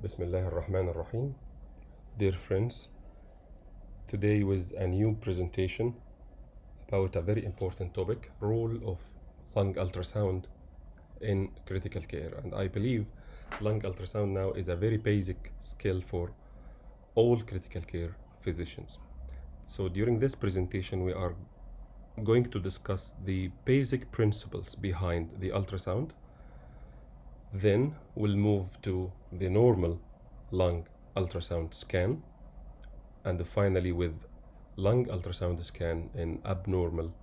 Bismillah ar-Rahman ar-Rahim. Dear friends, today with a new presentation about a very important topic, role of lung ultrasound in critical care. And I believe lung ultrasound now is a very basic skill for all critical care physicians. So during this presentation, we are going to discuss the basic principles behind the ultrasound. Then we'll move to the normal lung ultrasound scan, and finally with lung ultrasound scan in abnormal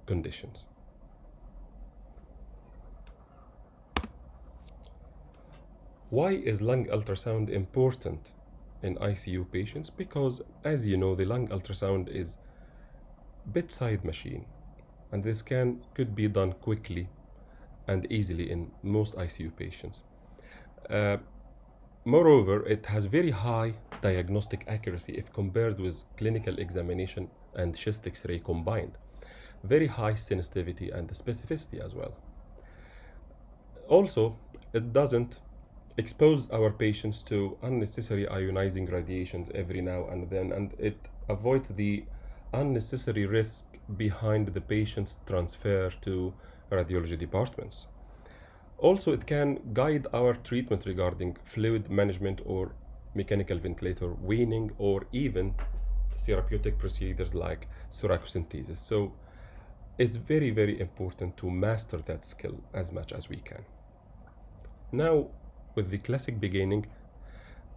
conditions. Why is lung ultrasound important in ICU patients? Because, as you know, the lung ultrasound is bedside machine, and the scan could be done quickly and easily in most ICU patients. Moreover, it has very high diagnostic accuracy if compared with clinical examination and chest X-ray combined. Very high sensitivity and specificity as well. Also, it doesn't expose our patients to unnecessary ionizing radiations every now and then, and it avoids the unnecessary risk behind the patient's transfer to radiology departments. Also, it can guide our treatment regarding fluid management or mechanical ventilator weaning, or even therapeutic procedures like thoracocentesis. So it's very, very important to master that skill as much as we can. Now, with the classic beginning,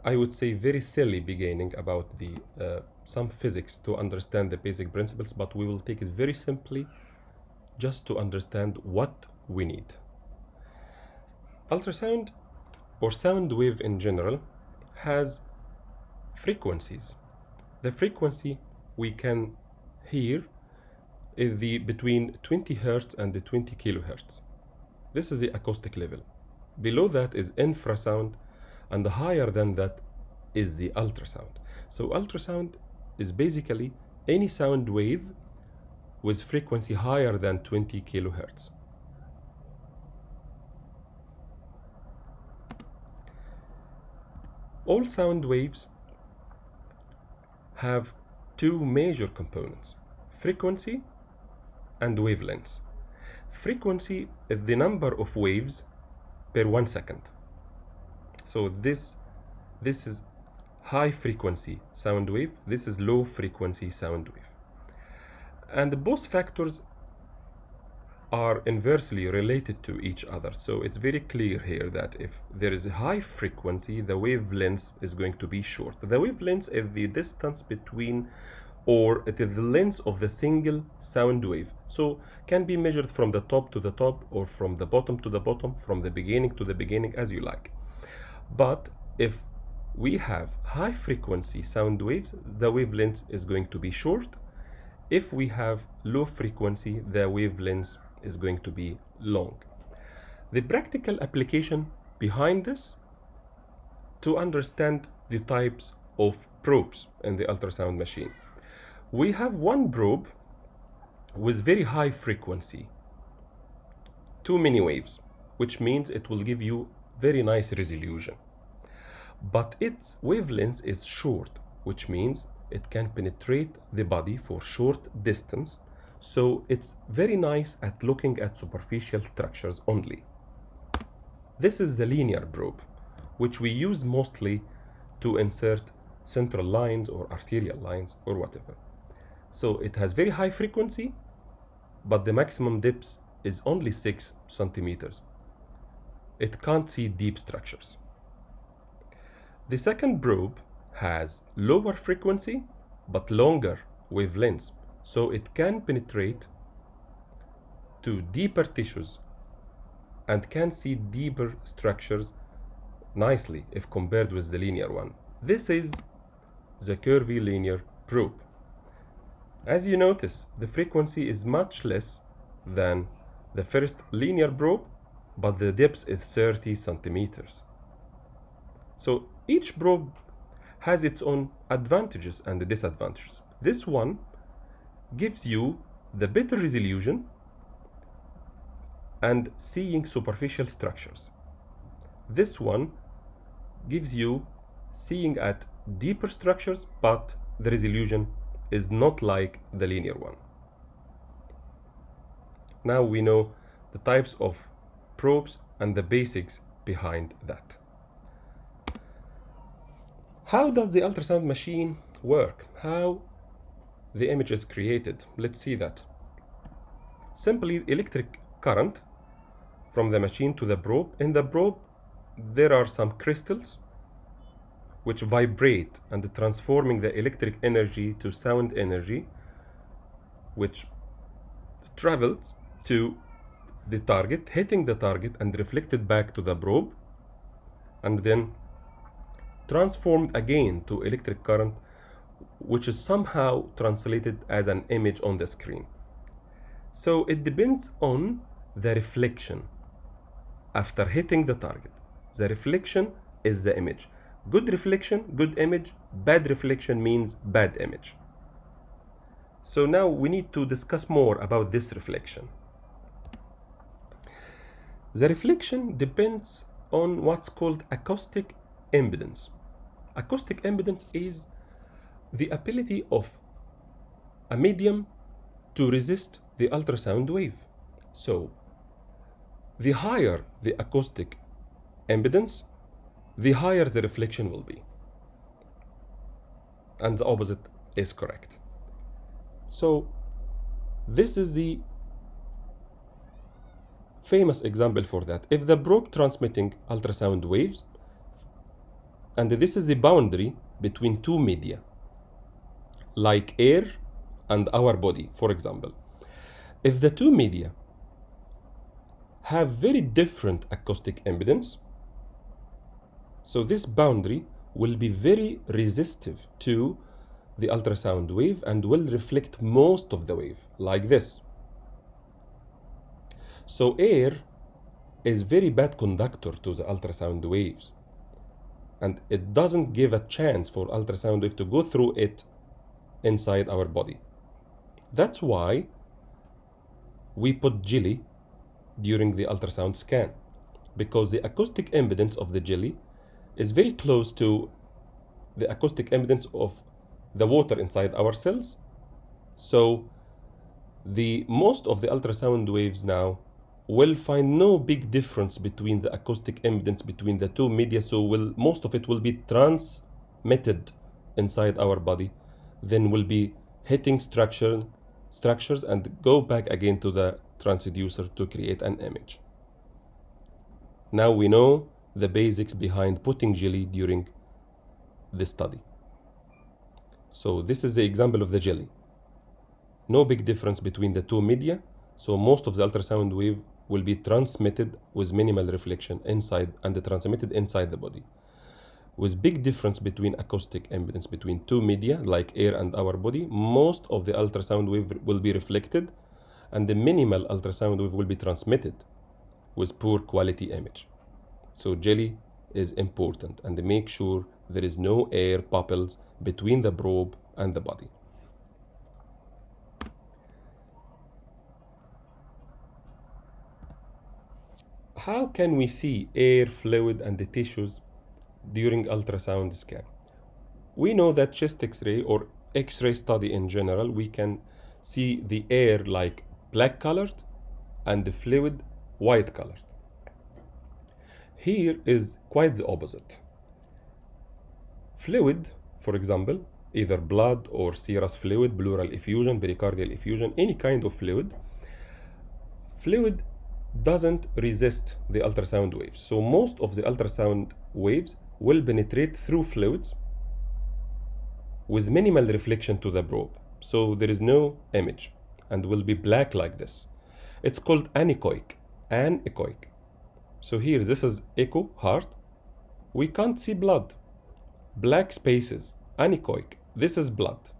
I would say very silly beginning about the some physics to understand the basic principles, but we will take it very simply just to understand what we need. Ultrasound, or sound wave in general, has frequencies. The frequency we can hear is the between 20 Hertz and the 20 kilohertz. This is the acoustic level. Below that is infrasound, and higher than that is the ultrasound. So ultrasound is basically any sound wave with frequency higher than 20 kilohertz. All sound waves have two major components: frequency and wavelengths. Frequency is the number of waves per 1 second. So this is high frequency sound wave, this is low frequency sound wave. And both factors are inversely related to each other. So it's very clear here that if there is a high frequency, the wavelength is going to be short. The wavelength is the distance between, or it is the length of the single sound wave. So can be measured from the top to the top, or from the bottom to the bottom, from the beginning to the beginning, as you like. But if we have high frequency sound waves, the wavelength is going to be short. If we have low frequency, the wavelength is going to be long. The practical application behind this, to understand the types of probes in the ultrasound machine. We have one probe with very high frequency, too many waves, which means it will give you very nice resolution. But its wavelength is short, which means it can penetrate the body for short distance. So it's very nice at looking at superficial structures only. This is the linear probe, which we use mostly to insert central lines or arterial lines or whatever. So it has very high frequency, but the maximum depth is only 6 centimeters. It can't see deep structures. The second probe has lower frequency, but longer wavelengths. So it can penetrate to deeper tissues and can see deeper structures nicely if compared with the linear one. This is the curvilinear probe. As you notice, the frequency is much less than the first linear probe, but the depth is 30 centimeters. So each probe has its own advantages and disadvantages. This one gives you the better resolution and seeing superficial structures. This one gives you seeing at deeper structures, but the resolution is not like the linear one. Now we know the types of probes and the basics behind that. How does the ultrasound machine work? How the image is created? Let's see that. Simply electric current from the machine to the probe. In the probe, there are some crystals which vibrate and transforming the electric energy to sound energy, which travels to the target, hitting the target and reflected back to the probe, and then transformed again to electric current, which is somehow translated as an image on the screen. So it depends on the reflection after hitting the target. The reflection is the image. Good reflection, good image. Bad reflection means bad image. So now we need to discuss more about this reflection. The reflection depends on what's called acoustic impedance. Acoustic impedance is the ability of a medium to resist the ultrasound wave. So the higher the acoustic impedance, the higher the reflection will be. And the opposite is correct. So this is the famous example for that. If the probe transmitting ultrasound waves, and this is the boundary between two media, like air and our body, for example. If the two media have very different acoustic impedance, so this boundary will be very resistive to the ultrasound wave and will reflect most of the wave, like this. So air is very bad conductor to the ultrasound waves, and it doesn't give a chance for ultrasound wave to go through it inside our body. That's why we put jelly during the ultrasound scan, because the acoustic impedance of the jelly is very close to the acoustic impedance of the water inside our cells. So the most of the ultrasound waves now will find no big difference between the acoustic impedance between the two media, so most of it will be transmitted inside our body, then will be hitting structures and go back again to the transducer to create an image. Now we know the basics behind putting jelly during the study. So this is the example of the jelly. No big difference between the two media, so most of the ultrasound wave will be transmitted with minimal reflection inside and transmitted inside the body. With big difference between acoustic impedance between two media, like air and our body, most of the ultrasound wave will be reflected and the minimal ultrasound wave will be transmitted with poor quality image. So jelly is important, and make sure there is no air bubbles between the probe and the body. How can we see air, fluid, and the tissues during ultrasound scan? We know that chest X-ray or X-ray study in general, we can see the air like black colored and the fluid white colored. Here is quite the opposite. Fluid, for example, either blood or serous fluid, pleural effusion, pericardial effusion, any kind of fluid doesn't resist the ultrasound waves. So most of the ultrasound waves will penetrate through fluids with minimal reflection to the probe. So there is no image and will be black like this. It's called anechoic. So here, this is echo, heart. We can't see blood. Black spaces, anechoic. This is blood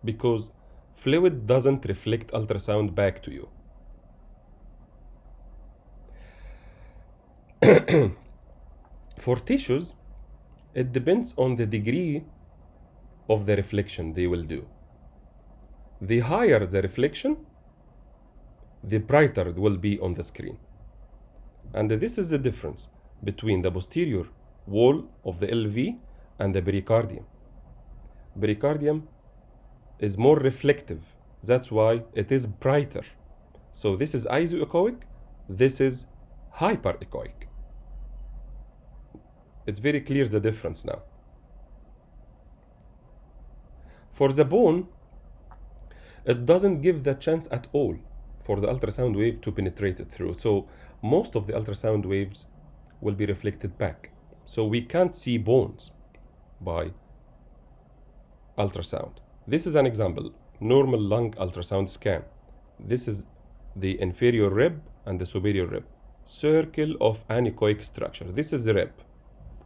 because fluid doesn't reflect ultrasound back to you. For tissues, it depends on the degree of the reflection they will do. The higher the reflection, the brighter it will be on the screen. And this is the difference between the posterior wall of the LV and the pericardium. Pericardium is more reflective. That's why it is brighter. So this is isoechoic, this is hyperechoic. It's very clear the difference now. For the bone, it doesn't give the chance at all for the ultrasound wave to penetrate it through. So most of the ultrasound waves will be reflected back. So we can't see bones by ultrasound. This is an example, normal lung ultrasound scan. This is the inferior rib and the superior rib. Circle of anechoic structure. This is the rib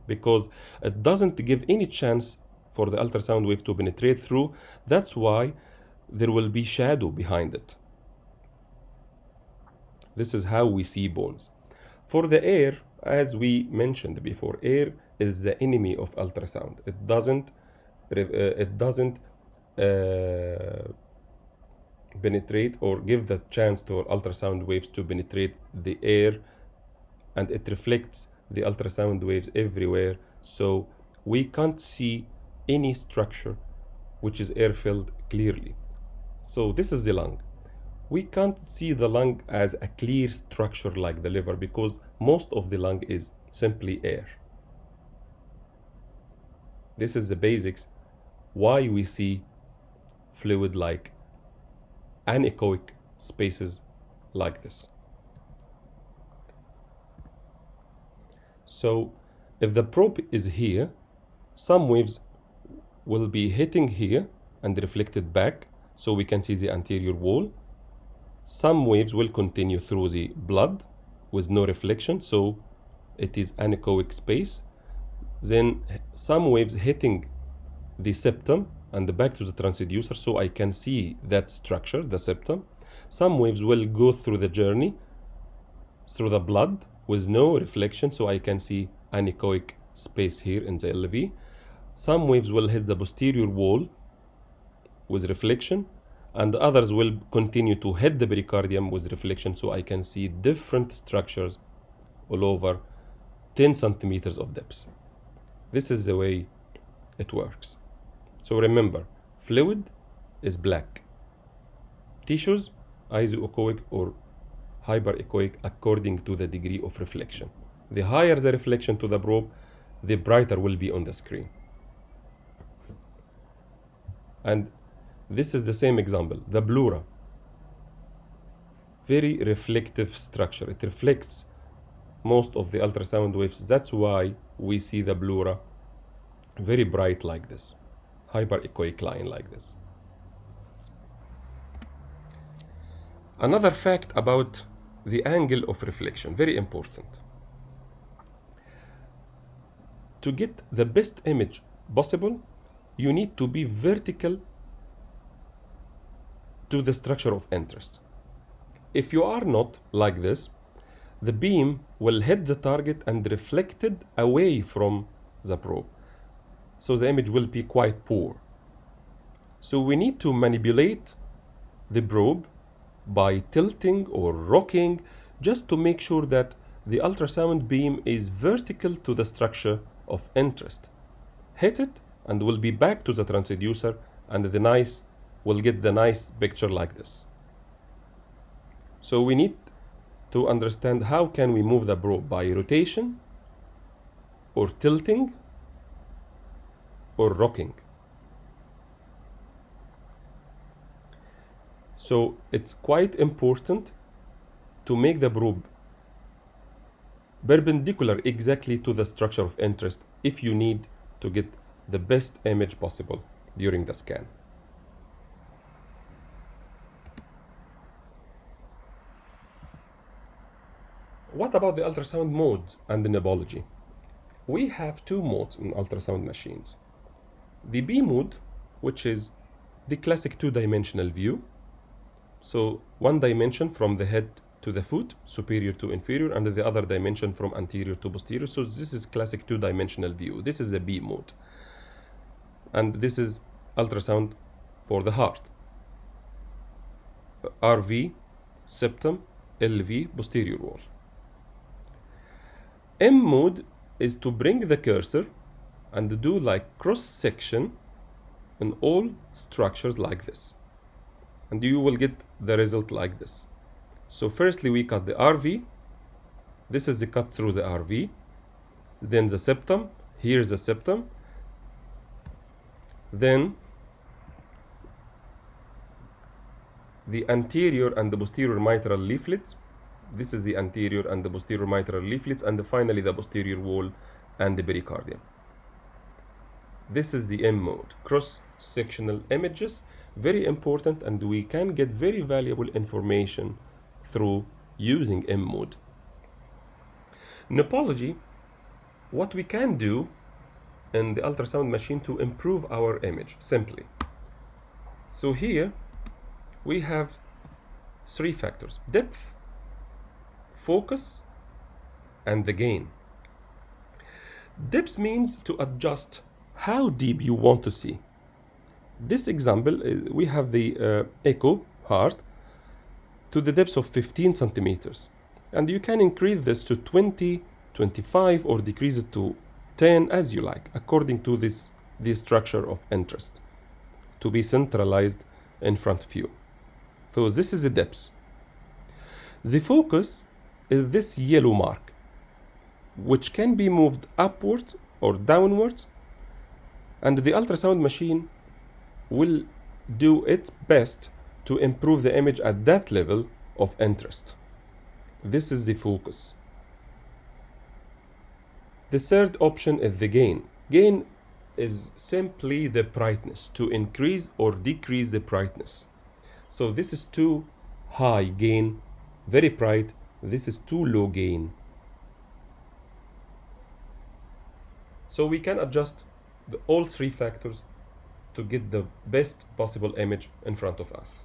because it doesn't give any chance for the ultrasound wave to penetrate through. That's why there will be shadow behind it. This is how we see bones. For the air, as we mentioned before, air is the enemy of ultrasound. It doesn't penetrate or give the chance to ultrasound waves to penetrate the air, and it reflects the ultrasound waves everywhere, so we can't see any structure which is air filled clearly. So this is the lung. We can't see the lung as a clear structure like the liver because most of the lung is simply air. This is the basics why we see fluid like anechoic spaces like this. So if the probe is here, some waves will be hitting here and reflected back, so we can see the anterior wall. Some waves will continue through the blood with no reflection, so it is anechoic space. Then some waves hitting the septum and back to the transducer, so I can see that structure, the septum. Some waves will go through the journey through the blood with no reflection, so I can see anechoic space here in the LV. Some waves will hit the posterior wall with reflection, and others will continue to hit the pericardium with reflection, so I can see different structures all over 10 centimeters of depth. This is the way it works. So remember, fluid is black. Tissues, isoechoic or hyperechoic according to the degree of reflection. The higher the reflection to the probe, the brighter will be on the screen. And this is the same example, the pleura. Very reflective structure. It reflects most of the ultrasound waves. That's why we see the pleura very bright like this, hyperechoic line like this. Another fact about the angle of reflection, very important. To get the best image possible, you need to be vertical to the structure of interest. If you are not like this, the beam will hit the target and reflected away from the probe. So the image will be quite poor. So we need to manipulate the probe by tilting or rocking just to make sure that the ultrasound beam is vertical to the structure of interest. Hit it and will be back to the transducer, and we'll get the nice picture like this. So we need to understand how can we move the probe, by rotation or tilting or rocking. So it's quite important to make the probe perpendicular exactly to the structure of interest if you need to get the best image possible during the scan. What about the ultrasound modes and the knobology? We have two modes in ultrasound machines. The B mode, which is the classic two-dimensional view. So one dimension from the head to the foot, superior to inferior, and the other dimension from anterior to posterior. So this is classic two-dimensional view. This is the B mode. And this is ultrasound for the heart. RV, septum, LV, posterior wall. M mode is to bring the cursor and do like cross section in all structures like this, and you will get the result like this. So firstly we cut the RV. This is the cut through the RV. Then the septum. Here is the septum. Then the anterior and the posterior mitral leaflets. This is the anterior and the posterior mitral leaflets, and finally the posterior wall and the pericardium. This is the M mode, cross-sectional images, very important, and we can get very valuable information through using M mode. Nopology, what we can do in the ultrasound machine to improve our image, simply. So here we have 3 factors: depth, focus, and the gain. Depth means to adjust how deep you want to see. This example, we have the echo heart to the depth of 15 centimeters. And you can increase this to 20, 25, or decrease it to 10 as you like, according to this structure of interest, to be centralized in front of you. So this is the depth. The focus is this yellow mark, which can be moved upwards or downwards, and the ultrasound machine will do its best to improve the image at that level of interest. This is the focus. The third option is the gain. Gain is simply the brightness, to increase or decrease the brightness. So this is too high gain, very bright. This is too low gain. So we can adjust all 3 factors to get the best possible image in front of us.